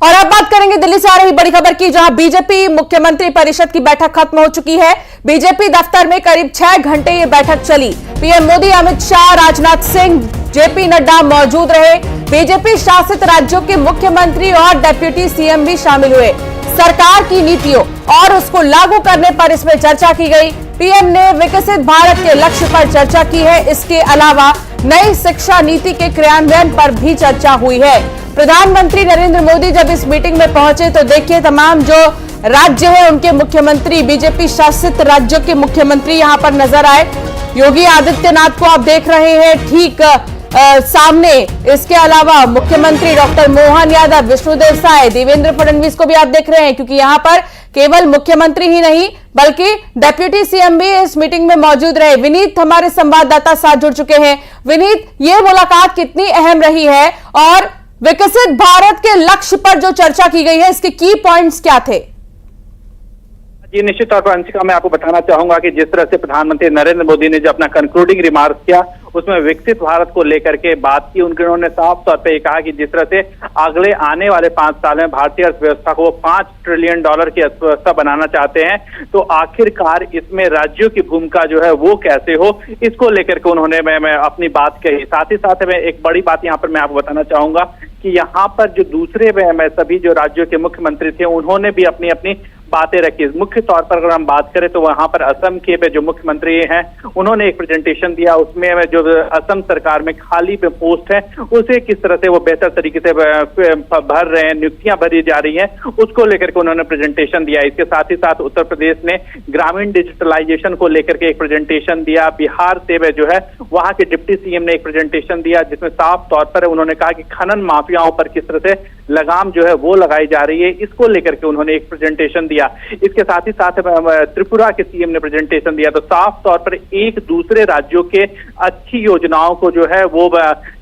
और अब बात करेंगे दिल्ली से आ रही बड़ी खबर की, जहां बीजेपी मुख्यमंत्री परिषद की बैठक खत्म हो चुकी है। बीजेपी दफ्तर में करीब 6 घंटे ये बैठक चली। पीएम मोदी, अमित शाह, राजनाथ सिंह, जेपी नड्डा मौजूद रहे। बीजेपी शासित राज्यों के मुख्यमंत्री और डिप्टी सीएम भी शामिल हुए। सरकार की नीतियों और उसको लागू करने पर इसमें चर्चा की गई। पीएम ने विकसित भारत के लक्ष्य पर चर्चा की है। इसके अलावा नई शिक्षा नीति के क्रियान्वयन पर भी चर्चा हुई है। प्रधानमंत्री नरेंद्र मोदी जब इस मीटिंग में पहुंचे तो देखिए, तमाम जो राज्य है उनके मुख्यमंत्री, बीजेपी शासित राज्यों के मुख्यमंत्री यहां पर नजर आए। योगी आदित्यनाथ को आप देख रहे हैं ठीक सामने। इसके अलावा मुख्यमंत्री डॉक्टर मोहन यादव, विष्णुदेव साय, देवेंद्र फडणवीस को भी आप देख रहे हैं, क्योंकि यहां पर केवल मुख्यमंत्री ही नहीं बल्कि डिप्टी सीएम भी इस मीटिंग में मौजूद रहे। विनीत हमारे संवाददाता साथ जुड़ चुके हैं। विनीत, ये मुलाकात कितनी अहम रही है और विकसित भारत के लक्ष्य पर जो चर्चा की गई है, इसके की पॉइंट्स क्या थे? जी, निश्चित तौर पर अंशिका, मैं आपको बताना चाहूंगा कि जिस तरह से प्रधानमंत्री नरेंद्र मोदी ने जो अपना कंक्लूडिंग रिमार्क किया, उसमें विकसित भारत को लेकर के बात की। उन्होंने साफ तौर पे कहा कि जिस तरह से अगले आने वाले 5 साल में भारतीय अर्थव्यवस्था को $5 ट्रिलियन की अर्थव्यवस्था बनाना चाहते हैं, तो आखिरकार इसमें राज्यों की भूमिका जो है वो कैसे हो, इसको लेकर के उन्होंने मैं अपनी बात कही। साथ ही साथ में एक बड़ी बात यहाँ पर मैं आपको बताना चाहूंगा कि यहाँ पर जो दूसरे सभी जो राज्यों के मुख्यमंत्री थे, उन्होंने भी अपनी अपनी बातें रखी। मुख्य तौर पर अगर हम बात करें तो वहां पर असम के जो मुख्यमंत्री हैं, उन्होंने एक प्रेजेंटेशन दिया। उसमें जो असम सरकार में खाली पोस्ट है उसे किस तरह से वो बेहतर तरीके से भर रहे हैं, नियुक्तियां भरी जा रही हैं, उसको लेकर के उन्होंने प्रेजेंटेशन दिया। इसके साथ ही साथ उत्तर प्रदेश ने ग्रामीण डिजिटलाइजेशन को लेकर के एक प्रेजेंटेशन दिया। बिहार से जो है वहां के डिप्टी सीएम ने एक प्रेजेंटेशन दिया, जिसमें साफ तौर पर उन्होंने कहा कि खनन माफियाओं पर किस तरह से लगाम जो है वो लगाई जा रही है, इसको लेकर के उन्होंने एक प्रेजेंटेशन दिया। इसके साथ ही साथ त्रिपुरा के सीएम ने प्रेजेंटेशन दिया। तो साफ तौर पर एक दूसरे राज्यों के अच्छी योजनाओं को जो है वो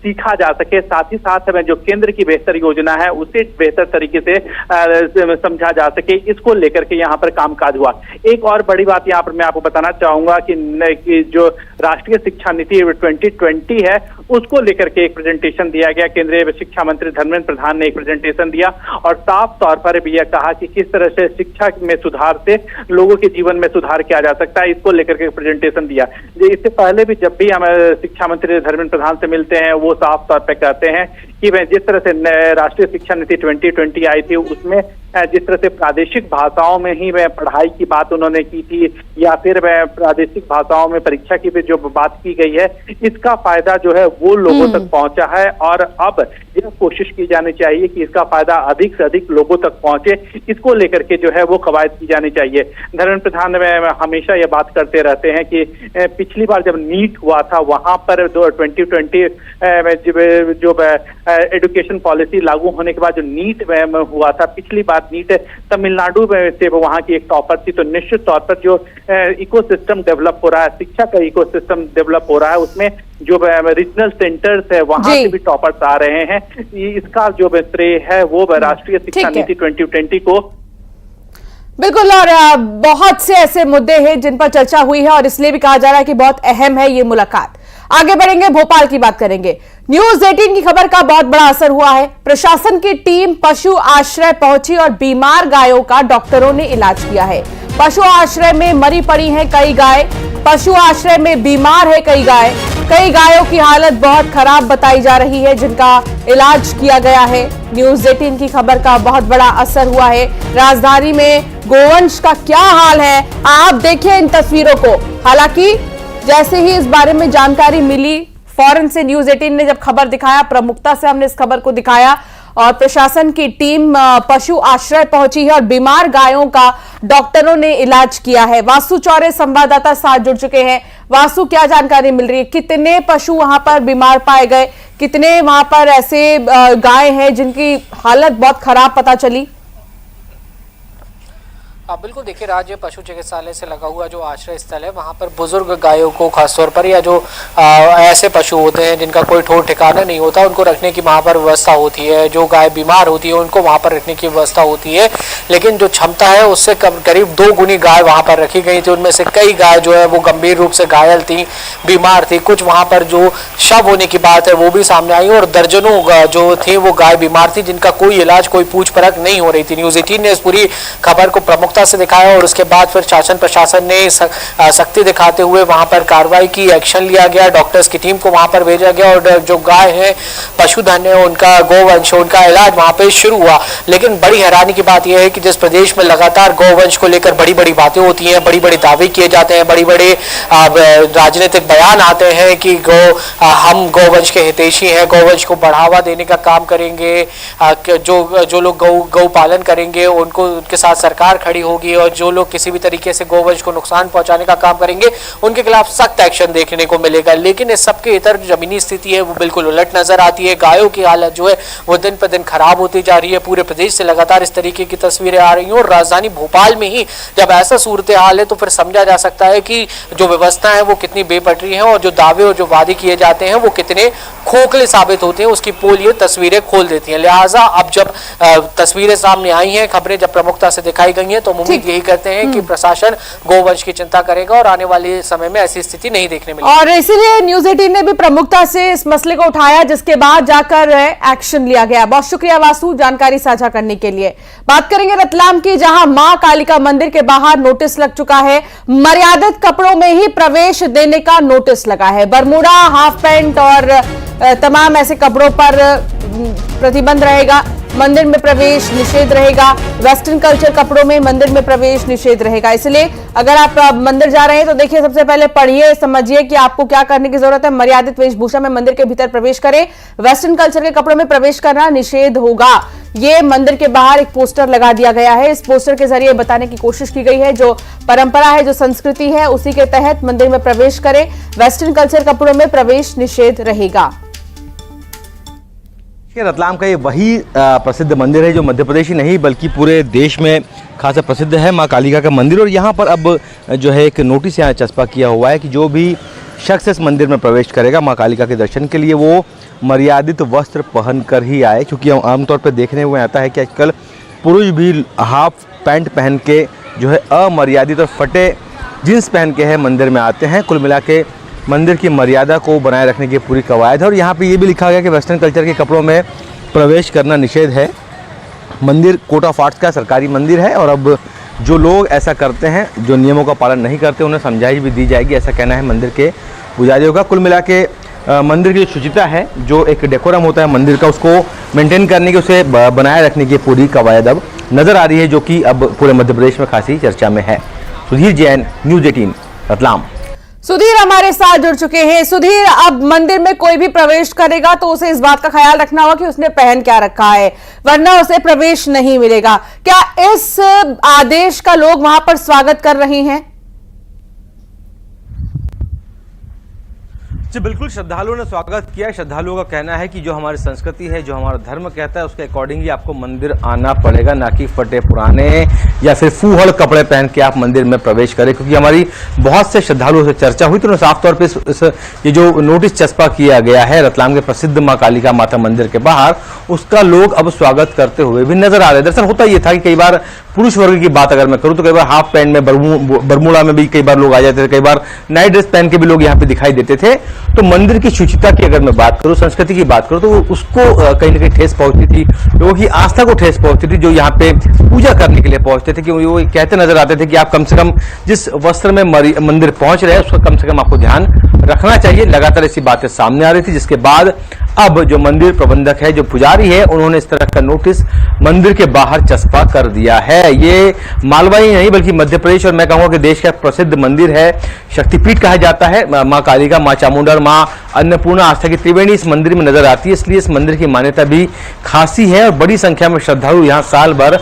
सीखा जा सके, साथ ही साथ में जो केंद्र की बेहतर योजना है उसे बेहतर तरीके से समझा जा सके, इसको लेकर के यहाँ पर कामकाज हुआ। एक और बड़ी बात यहाँ पर मैं आपको बताना चाहूंगा कि जो राष्ट्रीय शिक्षा नीति 2020 है, उसको लेकर के एक प्रेजेंटेशन दिया गया। केंद्रीय शिक्षा मंत्री धर्मेंद्र प्रधान ने एक प्रेजेंटेशन दिया और साफ तौर पर भी यह कहा कि किस तरह से शिक्षा में सुधार से लोगों के जीवन में सुधार किया जा सकता है, इसको लेकर के प्रेजेंटेशन दिया। इससे पहले भी जब भी हम शिक्षा मंत्री धर्मेंद्र प्रधान से मिलते हैं, वो साफ तौर पर कहते हैं कि जिस तरह से राष्ट्रीय शिक्षा नीति 2020 आई थी, उसमें जिस तरह से प्रादेशिक भाषाओं में ही पढ़ाई की बात उन्होंने की थी, या फिर प्रादेशिक भाषाओं में परीक्षा की भी जो बात की गई है, इसका फायदा जो है वो लोगों तक पहुंचा है। और अब यह कोशिश की जानी चाहिए कि इसका फायदा अधिक से अधिक लोगों तक पहुंचे, इसको लेकर के जो है वो कवायद की जानी चाहिए। धर्मेंद्र प्रधान हमेशा ये बात करते रहते हैं कि पिछली बार जब नीट हुआ था, वहां पर 2020 में जो एजुकेशन पॉलिसी लागू होने के बाद जो नीट हुआ था, पिछली बार नीट तमिलनाडु में से वहां की एक टॉपर थी। तो निश्चित तौर पर जो इकोसिस्टम डेवलप हो रहा है, शिक्षा का इकोसिस्टम डेवलप हो रहा है, उसमें जो रीजनल सेंटर्स है वहां से भी टॉपर्स आ रहे हैं। इसका जो श्रेय है वो राष्ट्रीय शिक्षा नीति 2020 को। बिल्कुल, और बहुत से ऐसे मुद्दे हैं जिन पर चर्चा हुई है और इसलिए भी कहा जा रहा है कि बहुत अहम है ये मुलाकात। आगे बढ़ेंगे, भोपाल की बात करेंगे। न्यूज 18 की खबर का बहुत बड़ा असर हुआ है। प्रशासन की टीम पशु आश्रय पहुंची और बीमार गायों का डॉक्टरों ने इलाज किया है। पशु आश्रय में मरी पड़ी हैं कई गाय, पशु आश्रय में बीमार है कई गाय। कई गायों की हालत बहुत खराब बताई जा रही है, जिनका इलाज किया गया है। न्यूज 18 की खबर का बहुत बड़ा असर हुआ है। राजधानी में गोवंश का क्या हाल है, आप देखिए इन तस्वीरों को। हालांकि जैसे ही इस बारे में जानकारी मिली, फौरन से न्यूज 18 ने जब खबर दिखाया, प्रमुखता से हमने इस खबर को दिखाया और प्रशासन की टीम पशु आश्रय पहुंची है और बीमार गायों का डॉक्टरों ने इलाज किया है। वासु चौरे संवाददाता साथ जुड़ चुके हैं। वासु, क्या जानकारी मिल रही है? कितने पशु वहां पर बीमार पाए गए? कितने वहां पर ऐसे गाय हैं जिनकी हालत बहुत खराब पता चली? बिल्कुल, देखिए राज्य पशु चिकित्सालय से लगा हुआ जो आश्रय स्थल है वहाँ पर बुजुर्ग गायों को खासतौर पर या जो ऐसे पशु होते हैं जिनका कोई ठौर ठिकाना नहीं होता उनको रखने की वहाँ पर व्यवस्था होती है। जो गाय बीमार होती है उनको वहाँ पर रखने की व्यवस्था होती है, लेकिन जो क्षमता है उससे करीब 2 गुनी गाय वहाँ पर रखी गई थी। उनमें से कई गाय जो है वो गंभीर रूप से घायल थी, बीमार थी। कुछ वहाँ पर जो शव होने की बात है वो भी सामने आई और दर्जनों जो थी वो गाय बीमार थी जिनका कोई इलाज कोई पूछ परख नहीं हो रही थी। न्यूज़ 18 ने इस पूरी खबर को प्रमुखता से दिखाया और उसके बाद फिर शासन प्रशासन ने सख्ती दिखाते हुए वहां पर कार्रवाई की, एक्शन लिया गया, डॉक्टर्स की टीम को वहां पर भेजा गया और जो गाय है पशुधन है उनका गोवंश उनका इलाज वहां पे शुरू हुआ। लेकिन बड़ी हैरानी की बात यह है कि जिस प्रदेश में लगातार गोवंश को लेकर बड़ी बड़ी बातें होती हैं, बड़ी बड़ी दावे किए जाते हैं, बड़ी बड़े राजनीतिक बयान आते हैं कि हम गोवंश के हितैषी हैं, गोवंश को बढ़ावा देने का काम करेंगे, जो लोग गौ पालन करेंगे उनको उनके साथ सरकार खड़ी होगी और जो लोग किसी भी तरीके से गोवंश को नुकसान पहुंचाने का काम करेंगे उनके खिलाफ सख्त एक्शन देखने को मिलेगा। लेकिन इस सबके इतर जमीनी स्थिति है वो बिल्कुल उलट नजर आती है। गायों की हालत जो है वो दिन पर दिन खराब होती जा रही है। पूरे प्रदेश से लगातार इस तरीके की तस्वीरें आ रही हैं और राजधानी भोपाल में ही जब ऐसा सूरत हाल है तो फिर समझा जा सकता है कि जो व्यवस्था है वो कितनी बेपटरी है और जो दावे और जो वादे किए जाते हैं वो कितने खोखले साबित होते हैं उसकी पोल ये तस्वीरें खोल देती हैं। लिहाजा अब जब तस्वीरें सामने आई हैं, खबरें जब प्रमुखता से दिखाई गई हैं तो उम्मीद यही करते हैं कि प्रशासन गोवंश की चिंता करेगा और आने वाले समय में ऐसी स्थिति नहीं देखने मिलेगी। और इसीलिए न्यूज़ 18 ने भी प्रमुखता से इस मसले को उठाया जिसके बाद जाकर एक्शन लिया गया। बहुत शुक्रिया वासु जानकारी साझा करने के लिए। बात करेंगे रतलाम की, जहां मां कालिका मंदिर के बाहर नोटिस लग चुका है। मर्यादित कपड़ों में ही प्रवेश देने का नोटिस लगा है। बरमूडा, हाफ पैंट और तमाम ऐसे कपड़ों पर प्रतिबंध रहेगा। मंदिर में प्रवेश निषेध रहेगा। वेस्टर्न कल्चर कपड़ों में मंदिर में प्रवेश निषेध रहेगा। इसलिए अगर आप मंदिर जा रहे हैं तो देखिए, सबसे पहले पढ़िए, समझिए कि आपको क्या करने की जरूरत है। मर्यादित वेशभूषा में मंदिर के भीतर प्रवेश करें। वेस्टर्न कल्चर के कपड़ों में प्रवेश करना निषेध होगा। ये मंदिर के बाहर एक पोस्टर लगा दिया गया है। इस पोस्टर के जरिए बताने की कोशिश की गई है जो परंपरा है, जो संस्कृति है, उसी के तहत मंदिर में प्रवेश करें। वेस्टर्न कल्चर कपड़ों में प्रवेश निषेध रहेगा। रतलाम का ये वही प्रसिद्ध मंदिर है जो मध्य प्रदेश ही नहीं बल्कि पूरे देश में खासा प्रसिद्ध है, मां कालिका का मंदिर। और यहाँ पर अब जो है एक नोटिस यहाँ चस्पा किया हुआ है कि जो भी शख्स इस मंदिर में प्रवेश करेगा मां कालिका के दर्शन के लिए वो मर्यादित वस्त्र पहनकर ही आए। क्योंकि आमतौर पर देखने हुए आता है कि आजकल पुरुष भी हाफ पैंट पहन के जो है अमर्यादित और फटे जीन्स पहन के है मंदिर में आते हैं। कुल मिला के मंदिर की मर्यादा को बनाए रखने की पूरी कवायद है। और यहाँ पे ये भी लिखा गया कि वेस्टर्न कल्चर के कपड़ों में प्रवेश करना निषेध है। मंदिर कोर्ट ऑफ आर्ट्स का सरकारी मंदिर है और अब जो लोग ऐसा करते हैं, जो नियमों का पालन नहीं करते, उन्हें समझाइश भी दी जाएगी, ऐसा कहना है मंदिर के पुजारियों का। कुल मिला के मंदिर की जो शुचिता है, जो एक डेकोरम होता है मंदिर का, उसको मेंटेन करने की, उसे बनाए रखने की पूरी कवायद अब नज़र आ रही है, जो कि अब पूरे मध्य प्रदेश में खासी चर्चा में है। सुधीर जैन, न्यूज़ 18 रतलाम। सुधीर हमारे साथ जुड़ चुके हैं। सुधीर, अब मंदिर में कोई भी प्रवेश करेगा तो उसे इस बात का ख्याल रखना होगा कि उसने पहन क्या रखा है, वरना उसे प्रवेश नहीं मिलेगा। क्या इस आदेश का लोग वहां पर स्वागत कर रहे हैं? जी बिल्कुल, श्रद्धालुओं ने स्वागत किया। श्रद्धालुओं का कहना है कि जो हमारी संस्कृति है, जो हमारा धर्म कहता है, उसके अकॉर्डिंग ही आपको मंदिर आना पड़ेगा, ना कि फटे पुराने या फिर फूहड़ कपड़े पहन के आप मंदिर में प्रवेश करें। क्योंकि हमारी बहुत से श्रद्धालुओं से चर्चा हुई तो उन्होंने साफ तौर पर ये जो नोटिस चस्पा किया गया है रतलाम के प्रसिद्ध मां कालिका माता मंदिर के बाहर, उसका लोग अब स्वागत करते हुए भी नजर आ रहे हैं। दरअसल होता ये था कि कई बार पुरुष वर्ग की बात अगर मैं करूं तो कई बार हाफ पैंट में बरमूडा में भी कई बार लोग आ जाते थे, कई बार नाइट ड्रेस पहन के भी लोग यहाँ पे दिखाई देते थे। तो मंदिर की शुचिता की अगर मैं बात करूं, संस्कृति की बात करूं, तो उसको कहीं ना कहीं ठेस पहुंचती थी, लोगों की आस्था को ठेस पहुंचती थी, जो यहाँ पे पूजा करने के लिए पहुंचते थे। कि वो कहते नजर आते थे कि आप कम से कम जिस वस्त्र में मंदिर पहुंच रहे हैं उसका कम से कम आपको ध्यान रखना चाहिए। लगातार ऐसी बातें सामने आ रही थी, जिसके बाद अब जो मंदिर प्रबंधक है, जो पुजारी है, उन्होंने इस तरह का नोटिस मंदिर के बाहर चस्पा कर दिया है। ये मालवा ही नहीं बल्कि मध्य प्रदेश और मैं कहूंगा कि देश का प्रसिद्ध मंदिर है, शक्तिपीठ कहा जाता है। मां कालिका, मां चामुंडा और मां अन्नपूर्णा आस्था की त्रिवेणी इस मंदिर में नजर आती है, इसलिए इस मंदिर की मान्यता भी खासी है और बड़ी संख्या में श्रद्धालु यहाँ साल भर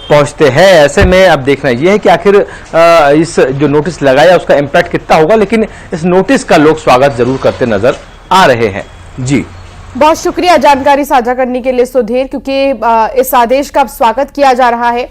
पहुंचते हैं। ऐसे में अब देखना यह है कि आखिर इस जो नोटिस लगाया उसका इम्पैक्ट कितना होगा, लेकिन इस नोटिस का लोग स्वागत जरूर करते नजर आ रहे हैं। जी बहुत शुक्रिया जानकारी साझा करने के लिए सुधीर, क्योंकि इस आदेश का स्वागत किया जा रहा है।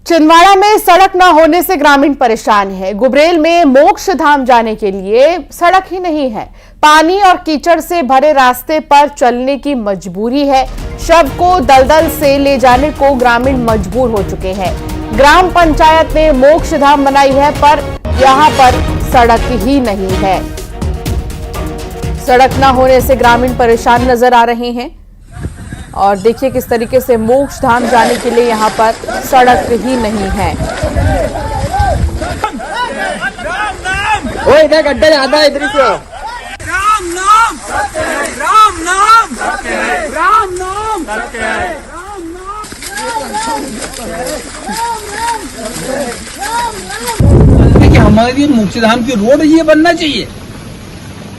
छिंदवाड़ा में सड़क न होने से ग्रामीण परेशान है। गुबरेल में मोक्ष धाम जाने के लिए सड़क ही नहीं है। पानी और कीचड़ से भरे रास्ते पर चलने की मजबूरी है। शव को दलदल से ले जाने को ग्रामीण मजबूर हो चुके हैं। ग्राम पंचायत ने मोक्ष धाम बनाई है, पर यहां पर सड़क ही नहीं है। सड़क न होने से ग्रामीण परेशान नजर आ रहे हैं और देखिए किस तरीके से मोक्ष धाम जाने के लिए यहाँ पर सड़क ही नहीं है। ओ इधर गड्ढा ज्यादा है, इधर से राम नाम राम नाम राम नाम देखिए हमारी मोक्षधाम की रोड ये बनना चाहिए।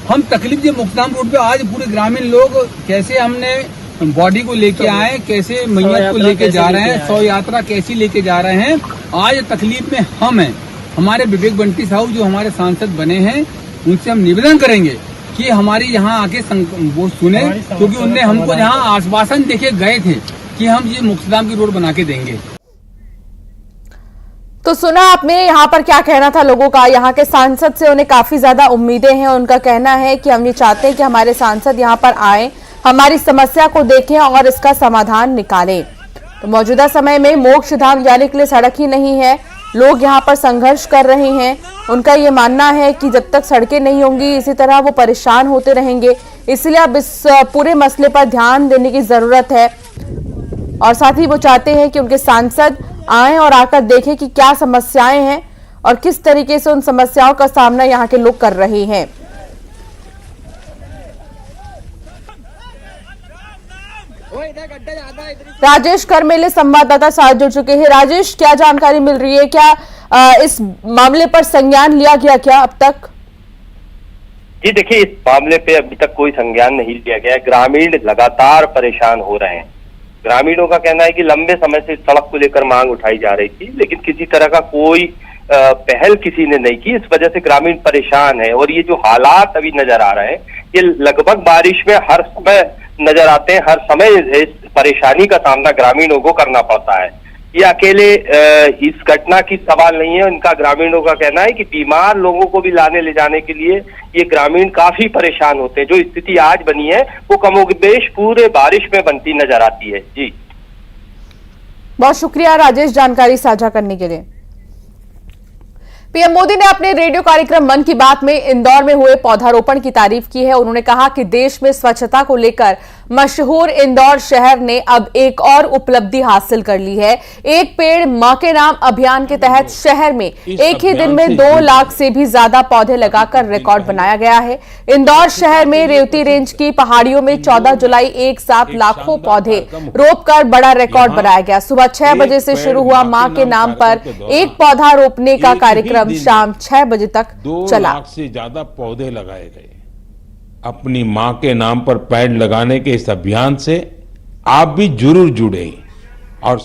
हम तकलीफ ये मोक्षधाम रोड पे आज पूरे ग्रामीण लोग कैसे हमने बॉडी को लेके आए, कैसे मैयत को लेके जा रहे हैं, शव यात्रा कैसी लेके जा रहे हैं। आज तकलीफ में हम हैं। हमारे विवेक बंटी साहू जो हमारे सांसद बने हैं, उनसे हम निवेदन करेंगे कि हमारी यहाँ आके वो सुने, क्योंकि उनने हमको यहाँ आश्वासन देके गए थे कि हम ये मोक्षधाम की रोड बना के देंगे। तो सुना आपने यहाँ पर क्या कहना था लोगों का। यहाँ के सांसद से उन्हें काफी ज्यादा उम्मीदें हैं। उनका कहना है कि हम ये चाहते हैं कि हमारे सांसद यहाँ पर आए, हमारी समस्या को देखें और इसका समाधान निकालें। तो मौजूदा समय में मोक्ष धाम जाने के लिए सड़क ही नहीं है। लोग यहाँ पर संघर्ष कर रहे हैं। उनका ये मानना है कि जब तक सड़कें नहीं होंगी इसी तरह वो परेशान होते रहेंगे। इसलिए अब इस पूरे मसले पर ध्यान देने की जरूरत है और साथ ही वो चाहते हैं कि उनके सांसद आएं और आकर देखें कि क्या समस्याएं हैं और किस तरीके से उन समस्याओं का सामना यहाँ के लोग कर रहे हैं। राजेश करमेले संवाददाता साथ जुड़ चुके हैं। राजेश, क्या जानकारी मिल रही है? क्या इस मामले पर संज्ञान लिया गया क्या अब तक? जी देखिए, इस मामले पे अभी तक कोई संज्ञान नहीं लिया गया है। ग्रामीण लगातार परेशान हो रहे हैं। ग्रामीणों का कहना है कि लंबे समय से सड़क को लेकर मांग उठाई जा रही थी, लेकिन किसी तरह का कोई पहल किसी ने नहीं की। इस वजह से ग्रामीण परेशान है और ये जो हालात अभी नजर आ रहे हैं, ये लगभग बारिश में हर समय नजर आते हैं। हर समय इस परेशानी का सामना ग्रामीणों को करना पड़ता है। ये अकेले इस घटना की सवाल नहीं है। उनका ग्रामीणों का कहना है कि बीमार लोगों को भी लाने ले जाने के लिए ये ग्रामीण काफी परेशान होते हैं। जो स्थिति आज बनी है वो कमोबेश पूरे बारिश में बनती नजर आती है। जी बहुत शुक्रिया राजेश जानकारी साझा करने के लिए। पीएम मोदी ने अपने रेडियो कार्यक्रम मन की बात में इंदौर में हुए पौधारोपण की तारीफ की है। उन्होंने कहा कि देश में स्वच्छता को लेकर मशहूर इंदौर शहर ने अब एक और उपलब्धि हासिल कर ली है। एक पेड़ मां के नाम अभियान के तहत शहर में एक ही दिन में 2 लाख से भी ज्यादा पौधे लगाकर रिकॉर्ड बनाया गया है। इंदौर शहर में रेवती रेंज की पहाड़ियों में 14 जुलाई एक साथ लाखों पौधे रोपकर बड़ा रिकॉर्ड बनाया गया। सुबह 6 बजे से शुरू हुआ मां के नाम पर एक पौधा रोपने का कार्यक्रम शाम 6 बजे तक चला। 2 लाख से ज्यादा पौधे लगाए गए। अपनी मां के नाम पर पेड़ लगाने के इस अभियान से आप भी जरूर जुड़े। और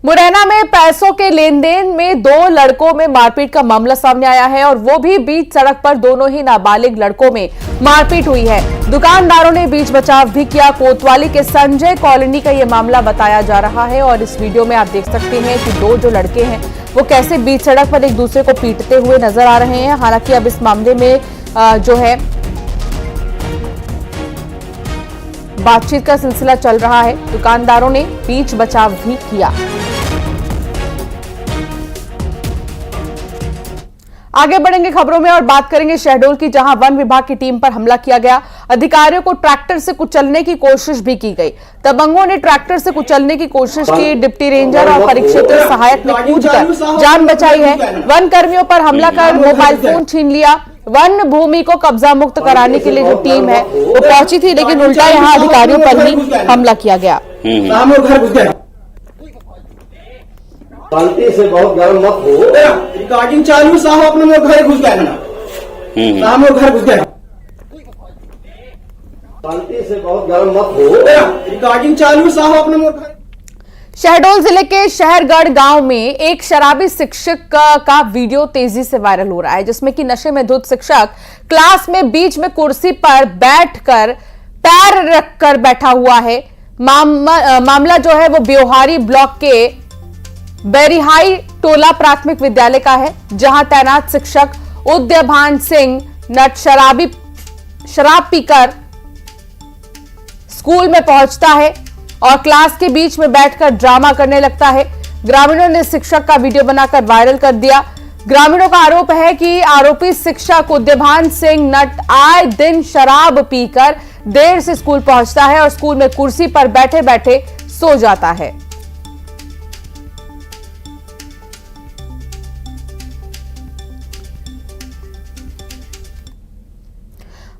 मुरैना में पैसों के लेन देन में 2 लड़कों में मारपीट का मामला सामने आया है और वो भी बीच सड़क पर। दोनों ही नाबालिग लड़कों में मारपीट हुई है। दुकानदारों ने बीच बचाव भी किया। कोतवाली के संजय कॉलोनी का यह मामला बताया जा रहा है और इस वीडियो में आप देख सकते हैं कि 2 जो लड़के हैं वो कैसे बीच सड़क पर एक दूसरे को पीटते हुए नजर आ रहे हैं। हालांकि अब इस मामले में जो है बातचीत का सिलसिला चल रहा है। दुकानदारों ने बीच बचाव भी किया। आगे बढ़ेंगे खबरों में और बात करेंगे शहडोल की, जहां वन विभाग की टीम पर हमला किया गया। अधिकारियों को ट्रैक्टर से कुचलने की कोशिश भी की गई। दबंगों ने ट्रैक्टर से कुचलने की कोशिश की। डिप्टी रेंजर और परिक्षेत्र सहायक ने कूदकर जान बचाई है। वन कर्मियों पर हमला कर मोबाइल फोन छीन लिया। वन भूमि को कब्जा मुक्त कराने के लिए जो टीम है वो पहुंची थी, लेकिन उल्टा यहां अधिकारियों पर ही हमला किया गया। बाल्टी से बहुत गर्म मत हो। रिकॉर्डिंग चालू साहब, अपने लोग घर घुस गए ना। साहब लोग घर घुस गए। बाल्टी से बहुत गर्म मत हो। रिकॉर्डिंग चालू साहब, अपने लोग। शहडोल जिले के शहरगढ़ गांव में एक शराबी शिक्षक का वीडियो तेजी से वायरल हो रहा है, जिसमें कि नशे में धुत शिक्षक क्लास में बीच में कुर्सी पर बैठकर पैर रखकर बैठा हुआ है। मामला जो है वो ब्योहारी ब्लॉक के बेरिहाई टोला प्राथमिक विद्यालय का है, जहां तैनात शिक्षक उदयभान सिंह नट शराब पीकर स्कूल में पहुंचता है और क्लास के बीच में बैठकर ड्रामा करने लगता है। ग्रामीणों ने शिक्षक का वीडियो बनाकर वायरल कर दिया। ग्रामीणों का आरोप है कि आरोपी शिक्षक उदयभान सिंह नट आए दिन शराब पीकर देर से स्कूल पहुंचता है और स्कूल में कुर्सी पर बैठे बैठे सो जाता है।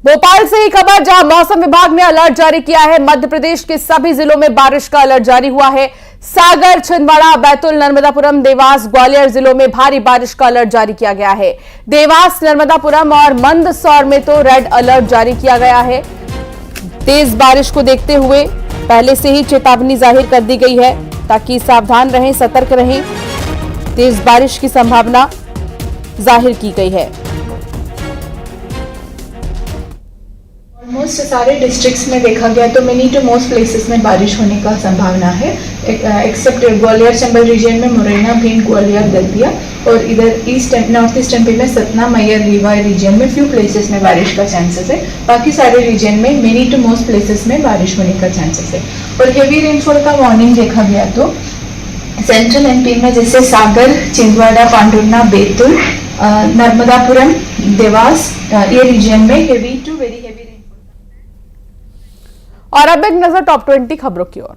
भोपाल से ही खबर, जहां मौसम विभाग ने अलर्ट जारी किया है। मध्य प्रदेश के सभी जिलों में बारिश का अलर्ट जारी हुआ है। सागर, छिंदवाड़ा, बैतूल, नर्मदापुरम, देवास, ग्वालियर जिलों में भारी बारिश का अलर्ट जारी किया गया है। देवास, नर्मदापुरम और मंदसौर में तो रेड अलर्ट जारी किया गया है। तेज बारिश को देखते हुए पहले से ही चेतावनी जाहिर कर दी गई है ताकि सावधान रहें, सतर्क रहें। तेज बारिश की संभावना जाहिर की गई है। ऑलमोस्ट सारे डिस्ट्रिक्ट्स में देखा गया तो मेनी टू मोस्ट प्लेसेस में बारिश होने का संभावना है, एक्सेप्ट ग्वालियर चंबल रीजन में मुरैना, भिंड, ग्वालियर, दतिया और इधर ईस्ट नॉर्थ ईस्ट एमपी में सतना, मैयर, रीवा रीजन में फ्यू प्लेसेस में बारिश का चांसेस है। बाकी सारे रीजन में मेनी टू मोस्ट प्लेसेस में बारिश होने का चांसेस है। और हेवी रेनफॉल का वार्निंग देखा गया तो सेंट्रल एमपी में जैसे सागर, छिंदवाड़ा, पांडुर्ना, बैतूल, नर्मदापुरम, देवास, ये रीजन में हेवी टू वेरी हेवी। और अब एक नजर टॉप 20 खबरों की ओर।